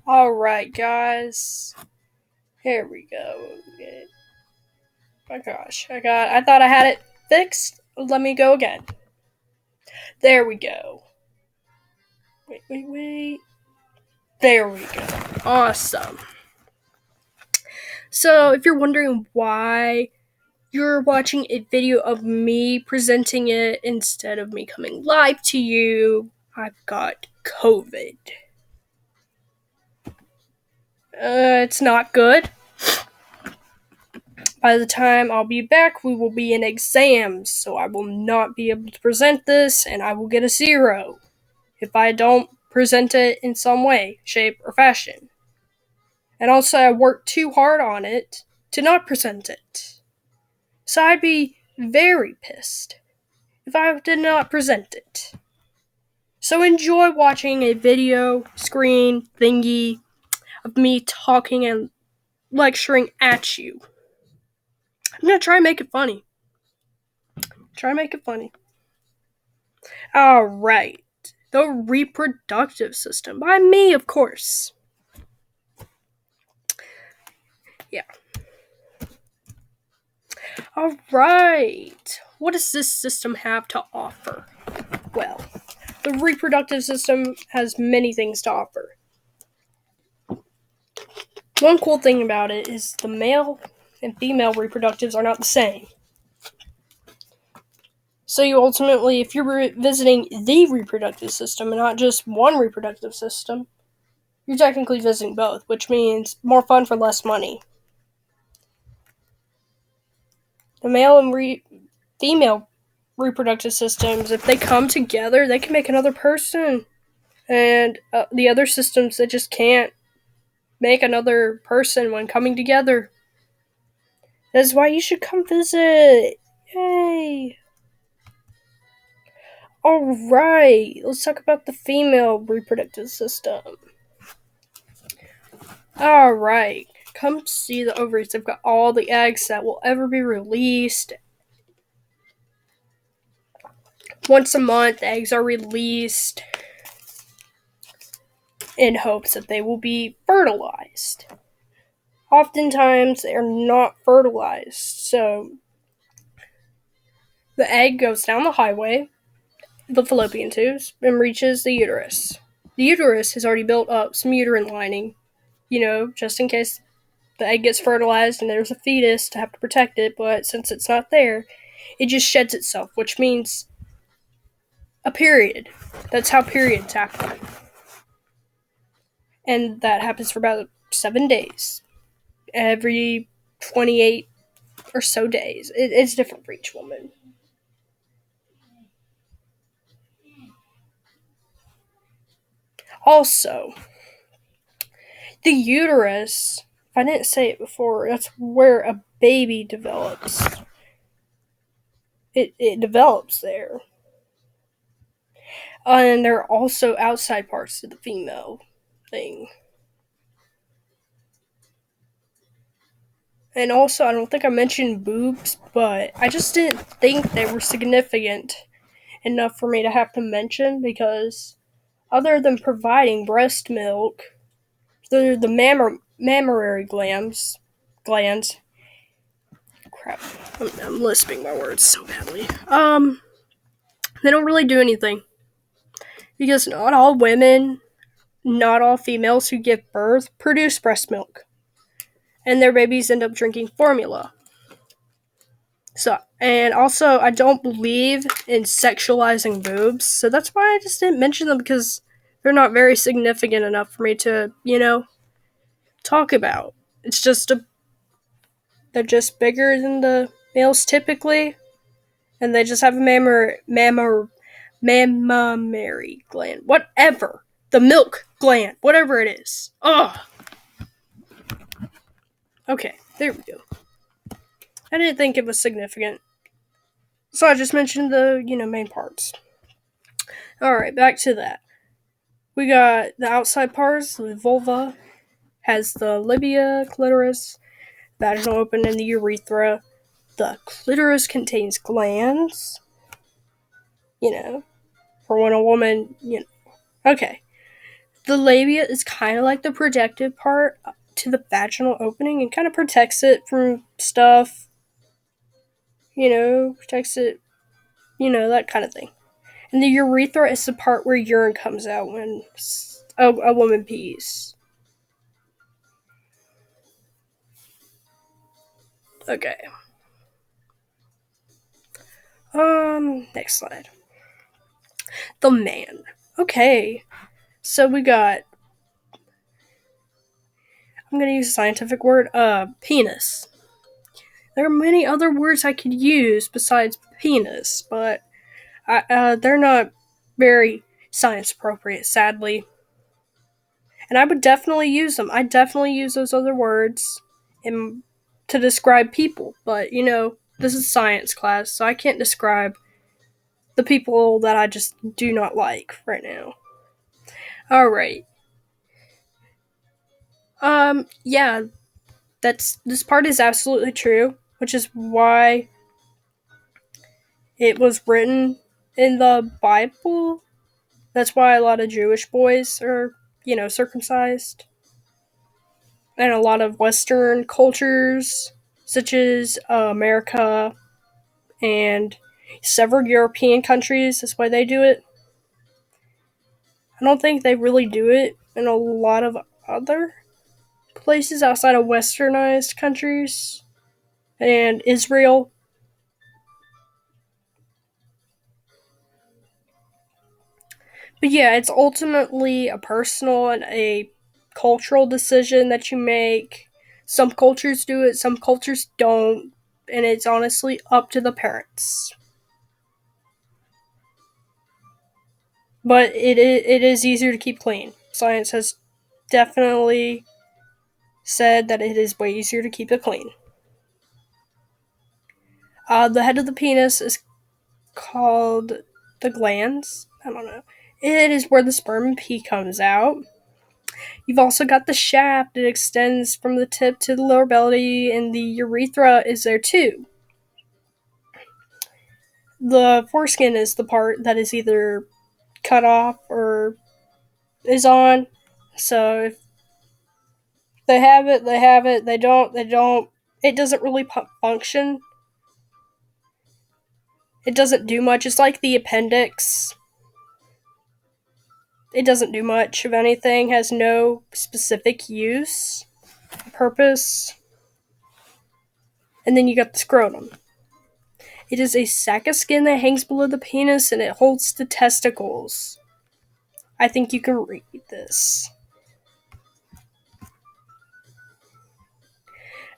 Alright, guys. Here we go. Oh my gosh. I thought I had it fixed. Let me go again. There we go. Wait. There we go. Awesome. So, if you're wondering why you're watching a video of me presenting it instead of me coming live to you, I've got COVID. It's not good. By the time I'll be back, we will be in exams, so I will not be able to present this, and I will get a 0 if I don't present it in some way, shape, or fashion. And also, I worked too hard on it to not present it. So I'd be very pissed if I did not present it. So enjoy watching a video screen thingy of me talking and lecturing at you. I'm gonna try and make it funny. Alright. The reproductive system. By me, of course. Yeah. Alright. What does this system have to offer? Well, the reproductive system has many things to offer. One cool thing about it is the male and female reproductives are not the same. So you ultimately, if you're visiting the reproductive system and not just one reproductive system, you're technically visiting both, which means more fun for less money. The male and female reproductive systems, if they come together, they can make another person. And the other systems, they just can't make another person when coming together. That's why you should come visit. Yay! Alright, let's talk about the female reproductive system. Alright, come see the ovaries. They've got all the eggs that will ever be released. Once a month, eggs are released in hopes that they will be fertilized. Oftentimes, they are not fertilized, so the egg goes down the highway, the fallopian tubes, and reaches the uterus. The uterus has already built up some uterine lining, just in case the egg gets fertilized and there's a fetus to have to protect it, but since it's not there, it just sheds itself, which means a period. That's how periods happen. And that happens for about 7 days. Every 28 or so days. It's different for each woman. Also, the uterus, if I didn't say it before, that's where a baby develops. It develops there. And there are also outside parts of the female thing. And also, I don't think I mentioned boobs, but I just didn't think they were significant enough for me to have to mention because other than providing breast milk, the mammary glands. Crap, I'm lisping my words so badly. They don't really do anything because not all women, not all females who give birth produce breast milk, and their babies end up drinking formula. So, and also, I don't believe in sexualizing boobs, so that's why I just didn't mention them because they're not very significant enough for me to, talk about. They're just bigger than the males typically, and they just have a mammary gland. Whatever. The milk gland. Whatever it is. Ugh. Okay, there we go. I didn't think it was significant. So I just mentioned the, main parts. Alright, back to that. We got the outside parts, the vulva, has the labia, clitoris, vaginal opening, and the urethra. The clitoris contains glands, for when a woman, okay. The labia is kind of like the projective part to the vaginal opening and kind of protects it from stuff, protects it, that kind of thing. And the urethra is the part where urine comes out when a woman pees. Okay. Next slide. The man. Okay. So we got, I'm going to use a scientific word, penis. There are many other words I could use besides penis, but they're not very science appropriate, sadly. And I would definitely use them. I definitely use those other words to describe people, but this is science class, so I can't describe the people that I just do not like right now. Alright. Yeah, this part is absolutely true, which is why it was written in the Bible. That's why a lot of Jewish boys are, circumcised. And a lot of Western cultures, such as America and several European countries, that's why they do it. I don't think they really do it in a lot of other places outside of westernized countries and Israel. But yeah, it's ultimately a personal and a cultural decision that you make. Some cultures do it, some cultures don't, and it's honestly up to the parents. But it is easier to keep clean. Science has definitely said that it is way easier to keep it clean. The head of the penis is called the glans. I don't know. It is where the sperm and pee comes out. You've also got the shaft. It extends from the tip to the lower belly, and the urethra is there too. The foreskin is the part that is either cut off or is on. So if they have it, they have it. They don't, they don't. It doesn't really function. It doesn't do much. It's like the appendix. It doesn't do much of anything, has no specific use, purpose. And then you got the scrotum. It is a sac of skin that hangs below the penis and it holds the testicles. I think you can read this.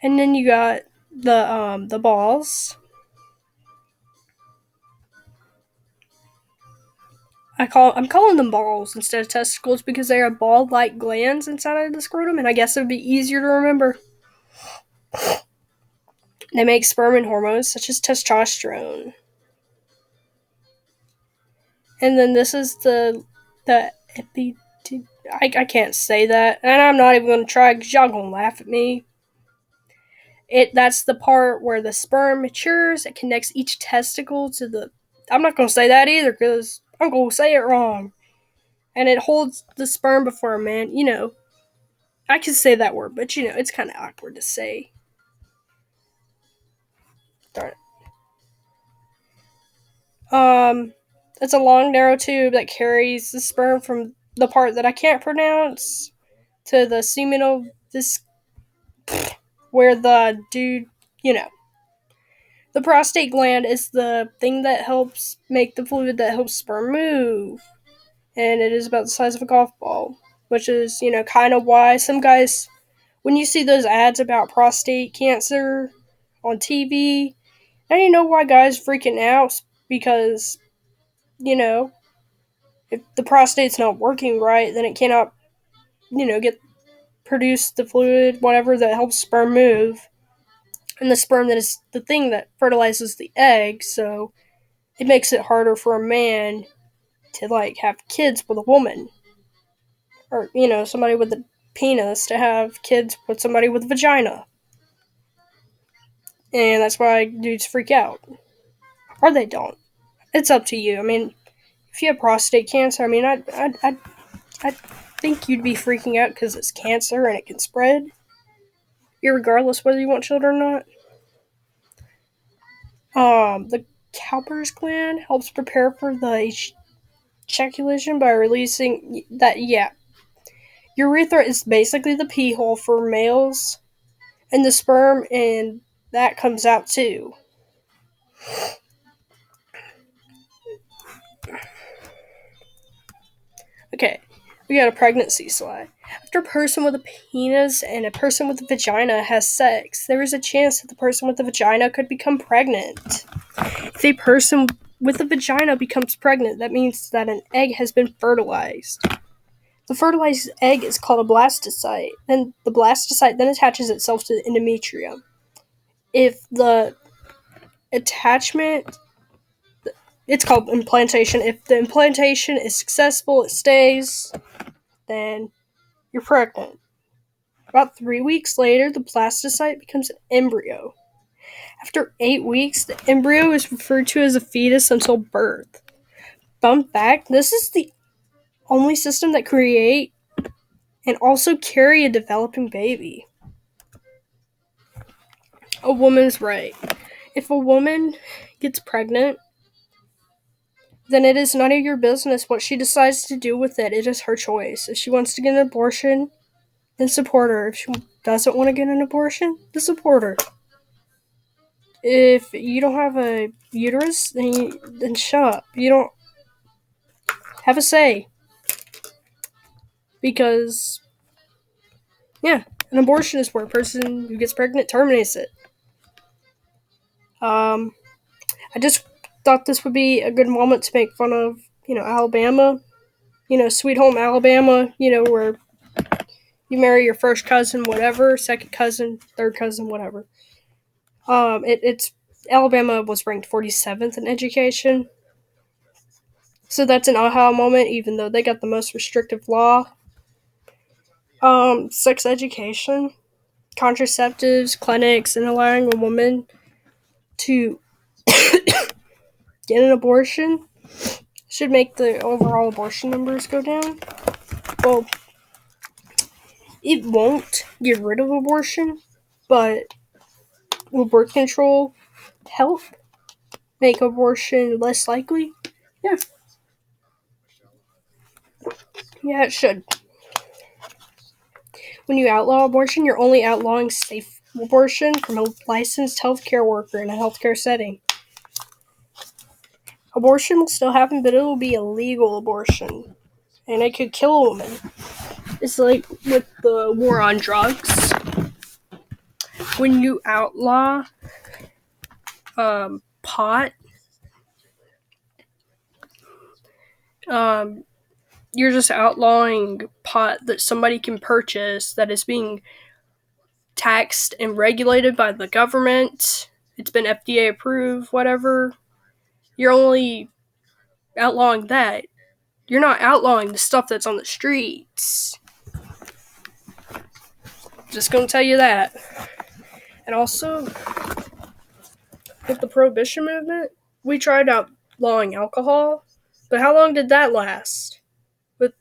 And then you got the balls. I'm calling them balls instead of testicles because they are ball-like glands inside of the scrotum, and I guess it would be easier to remember. They make sperm and hormones such as testosterone. And then this is the I can't say that, and I'm not even gonna try because y'all gonna laugh at me. That's the part where the sperm matures. It connects each testicle to the. I'm not gonna say that either because I'm gonna say it wrong. And it holds the sperm before a man. I can say that word, but it's kind of awkward to say. Darn it. It's a long, narrow tube that carries the sperm from the part that I can't pronounce to the seminal this where the dude, the prostate gland is the thing that helps make the fluid that helps sperm move, and it is about the size of a golf ball, which is kind of why some guys, when you see those ads about prostate cancer on TV, now you know why guys freaking out because if the prostate's not working right, then it cannot get produce the fluid, whatever that helps sperm move. And the sperm that is the thing that fertilizes the egg, so it makes it harder for a man to have kids with a woman. Or, somebody with a penis to have kids with somebody with a vagina. And that's why dudes freak out. Or they don't. It's up to you. I mean, if you have prostate cancer, I mean, think you'd be freaking out because it's cancer and it can spread, irregardless whether you want children or not. The Cowper's gland helps prepare for the ejaculation by releasing that. Yeah, urethra is basically the pee hole for males, and the sperm, and that comes out too. Okay, we got a pregnancy slide. After a person with a penis and a person with a vagina has sex, there is a chance that the person with the vagina could become pregnant. If a person with a vagina becomes pregnant, that means that an egg has been fertilized. The fertilized egg is called a blastocyte. Then the blastocyte then attaches itself to the endometrium. If the attachment, it's called implantation. If the implantation is successful, it stays, then you're pregnant. About 3 weeks later, the blastocyte becomes an embryo. After 8 weeks, the embryo is referred to as a fetus until birth. Fun fact, this is the only system that create and also carry a developing baby. A woman's right. If a woman gets pregnant, then it is none of your business what she decides to do with it. It is her choice. If she wants to get an abortion, then support her. If she doesn't want to get an abortion, then support her. If you don't have a uterus, then shut up. You don't have a say. Because, yeah, an abortion is where a person who gets pregnant terminates it. I just thought this would be a good moment to make fun of, Alabama. Sweet home Alabama, where you marry your first cousin, whatever, second cousin, third cousin, whatever. It's Alabama was ranked 47th in education. So that's an aha moment, even though they got the most restrictive law. Sex education, contraceptives, clinics, and allowing a woman to get an abortion should make the overall abortion numbers go down. Well, it won't get rid of abortion, but will birth control help make abortion less likely? Yeah. Yeah, it should. When you outlaw abortion, you're only outlawing safe abortion from a licensed healthcare worker in a healthcare setting. Abortion will still happen, but it will be a legal abortion. And it could kill a woman. It's like with the war on drugs. When you outlaw pot, you're just outlawing pot that somebody can purchase that is being taxed and regulated by the government. It's been FDA approved, whatever. You're only outlawing that. You're not outlawing the stuff that's on the streets. Just gonna tell you that. And also, with the Prohibition movement, we tried outlawing alcohol, but how long did that last? It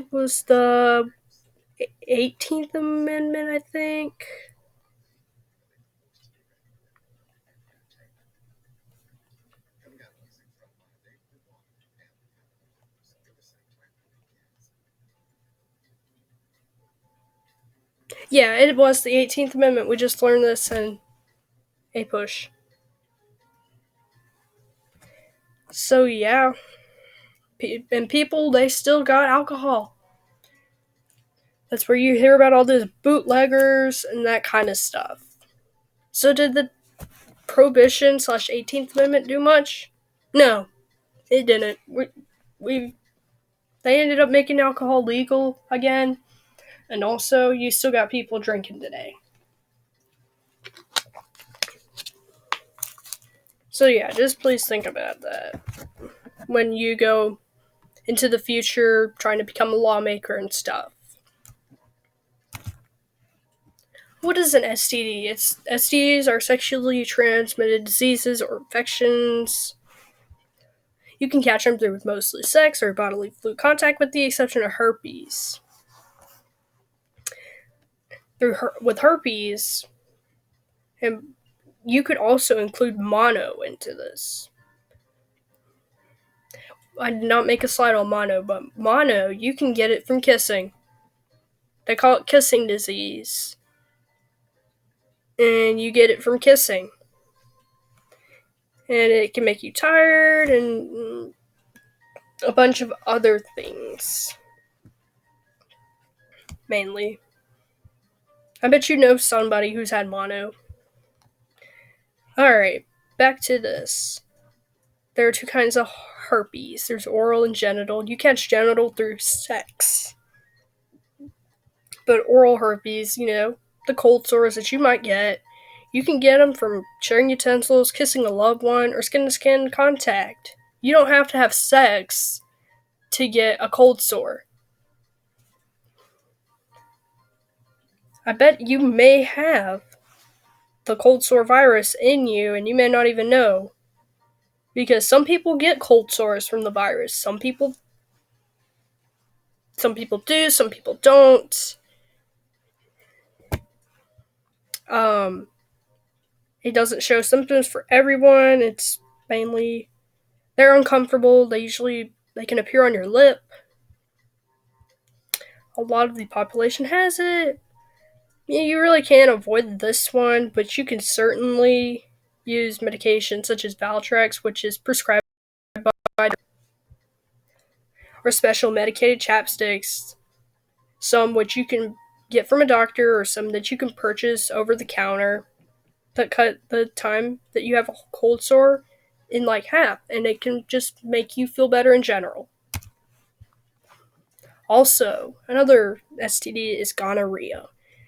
was the 18th Amendment, I think. Yeah, it was the 18th Amendment. We just learned this in APUSH. So, yeah. And people, they still got alcohol. That's where you hear about all those bootleggers and that kind of stuff. So did the Prohibition / 18th Amendment do much? No, it didn't. They ended up making alcohol legal again, and also you still got people drinking today. So yeah, just please think about that when you go into the future trying to become a lawmaker and stuff. What is an STD? STDs are sexually transmitted diseases or infections. You can catch them through mostly sex or bodily fluid contact, with the exception of herpes. With herpes, and you could also include mono into this. I did not make a slide on mono, but mono, you can get it from kissing. They call it kissing disease. And you get it from kissing. And it can make you tired and a bunch of other things. Mainly. I bet you know somebody who's had mono. Alright, back to this. There are two kinds of herpes. There's oral and genital. You catch genital through sex. But oral herpes, the cold sores that you might get, you can get them from sharing utensils, kissing a loved one, or skin-to-skin contact. You don't have to have sex to get a cold sore. I bet you may have the cold sore virus in you and you may not even know. Because some people get cold sores from the virus. Some people do, some people don't. It doesn't show symptoms for everyone. It's mainly they're uncomfortable. They can appear on your lip. A lot of the population has it. Yeah, you really can't avoid this one, but you can certainly use medication such as Valtrex, which is prescribed by or special medicated chapsticks, some which you can get from a doctor or some that you can purchase over the counter that cut the time that you have a cold sore in like half, and it can just make you feel better in general. Also, another STD is gonorrhea.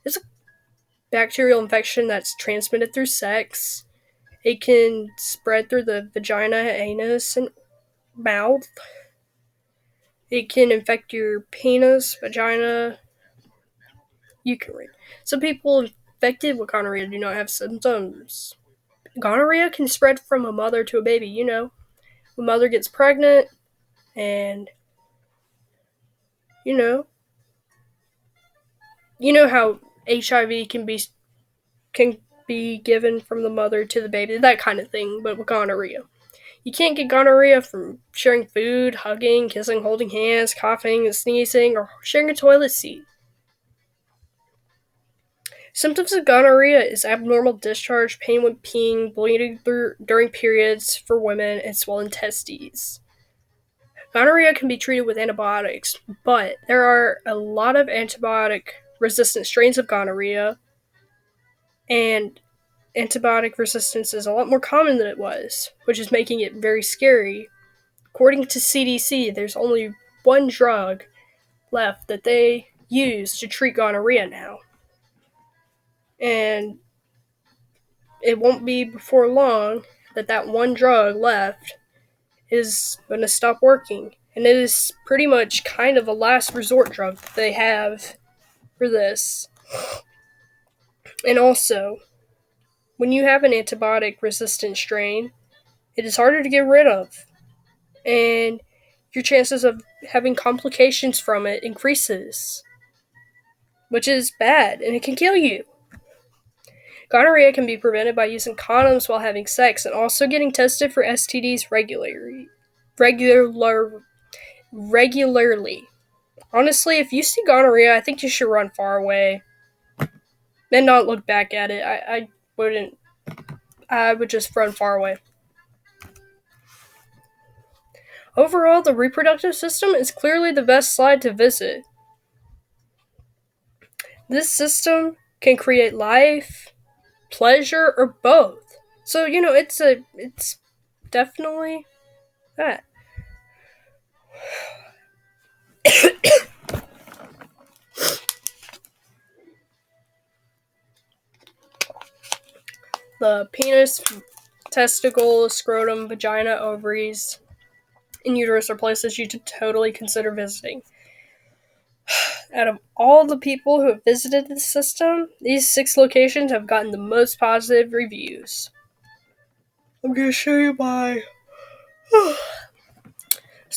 It's a bacterial infection that's transmitted through sex. It can spread through the vagina, anus, and mouth. It can infect your penis, vagina. You can read. Some people infected with gonorrhea do not have symptoms. Gonorrhea can spread from a mother to a baby. A mother gets pregnant, and you know how HIV can be given from the mother to the baby, that kind of thing, but with gonorrhea. You can't get gonorrhea from sharing food, hugging, kissing, holding hands, coughing, and sneezing, or sharing a toilet seat. Symptoms of gonorrhea is abnormal discharge, pain when peeing, bleeding during periods for women, and swollen testes. Gonorrhea can be treated with antibiotics, but there are a lot of antibiotic-resistant strains of gonorrhea, and antibiotic resistance is a lot more common than it was, which is making it very scary. According to CDC, there's only one drug left that they use to treat gonorrhea now. And it won't be before long that one drug left is going to stop working. And it is pretty much kind of a last resort drug that they have for this. And also, when you have an antibiotic-resistant strain, it is harder to get rid of. And your chances of having complications from it increases. Which is bad, and it can kill you. Gonorrhea can be prevented by using condoms while having sex and also getting tested for STDs regularly. Honestly, if you see gonorrhea, I think you should run far away and not look back at it. I wouldn't. I would just run far away. Overall, the reproductive system is clearly the best slide to visit. This system can create life, pleasure, or both. So, it's definitely that. The penis, testicle, scrotum, vagina, ovaries, and uterus are places you should totally consider visiting. Out of all the people who have visited this system, these 6 locations have gotten the most positive reviews. I'm going to show you my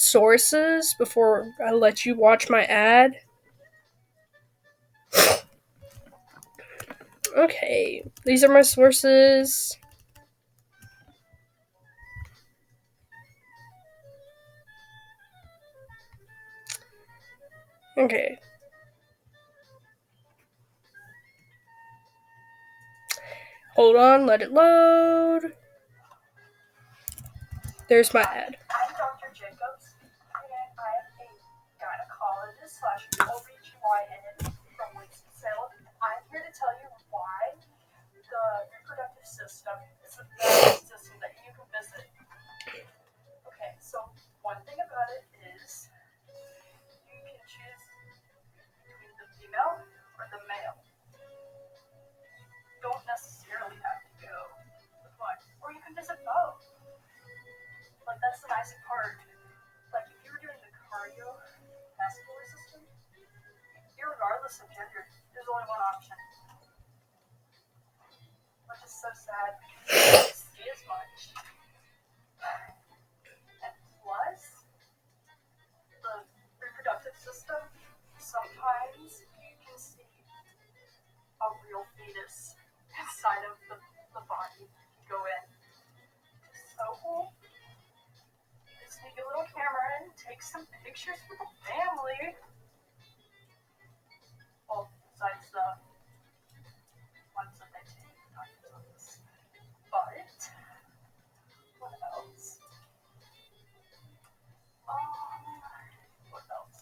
sources before I let you watch my ad. Okay, these are my sources. Okay. Hold on, let it load. There's my ad. I'm Dr. Jacobs, and I am a gynecologist slash OBGYN from Winston-Salem. I'm here to tell you why the reproductive system is the best system that you can visit. Okay, so one thing about it is you can choose between the female or the male. You don't necessarily have to go with one, or you can visit both. Like, that's the nice part. Like, if you were doing the cardiovascular system, irregardless of gender, there's only one option. Which is so sad because you don't see as much. And plus, the reproductive system, sometimes you can see a real fetus inside of the body. You go in. It's so cool. Sneak a little camera in, take some pictures for the family. Well, besides the ones that they take, not those. But, what else? What else?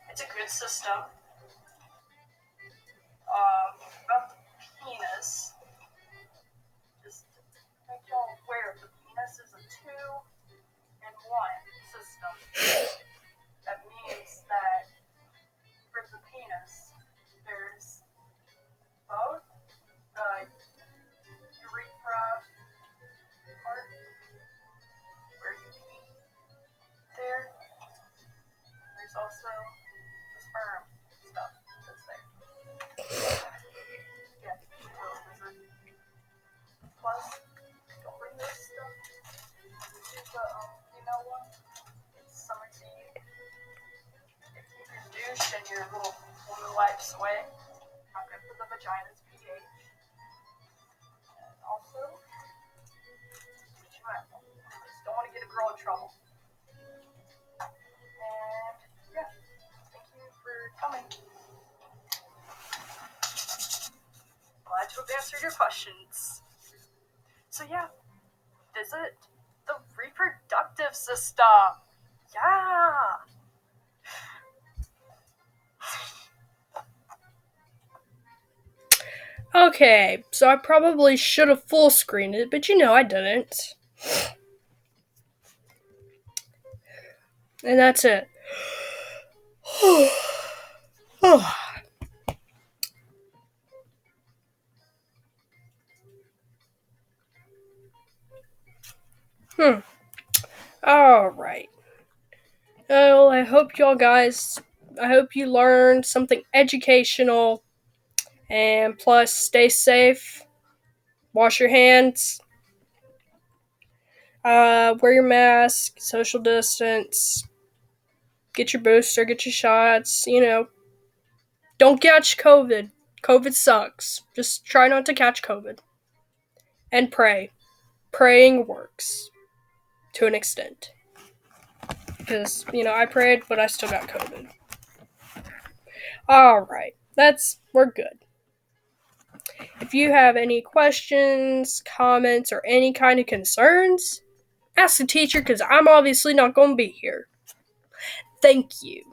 It's a good system. About the penis. Just to make y'all aware, the penis is a 2-in-1 system. That means that for the penis, there's both the urethra part where you pee there. There's also the sperm stuff that's there. Yeah, plus, don't bring this stuff to the female one. It's summer tea. If you can douche and your little woman wipes away, not good for the vagina's pH. And also, just don't want to get a girl in trouble. And yeah, thank you for coming. Glad to have answered your questions. So yeah, visit the reproductive system. Yeah. Okay, so I probably should have full screened it, but I didn't. And that's it. Alright. Well, I hope you learned something educational. And plus, stay safe. Wash your hands. Wear your mask. Social distance. Get your booster. Get your shots. Don't catch COVID. COVID sucks. Just try not to catch COVID. And pray. Praying works. To an extent. Because, I prayed, but I still got COVID. Alright. We're good. If you have any questions, comments, or any kind of concerns, ask the teacher because I'm obviously not going to be here. Thank you.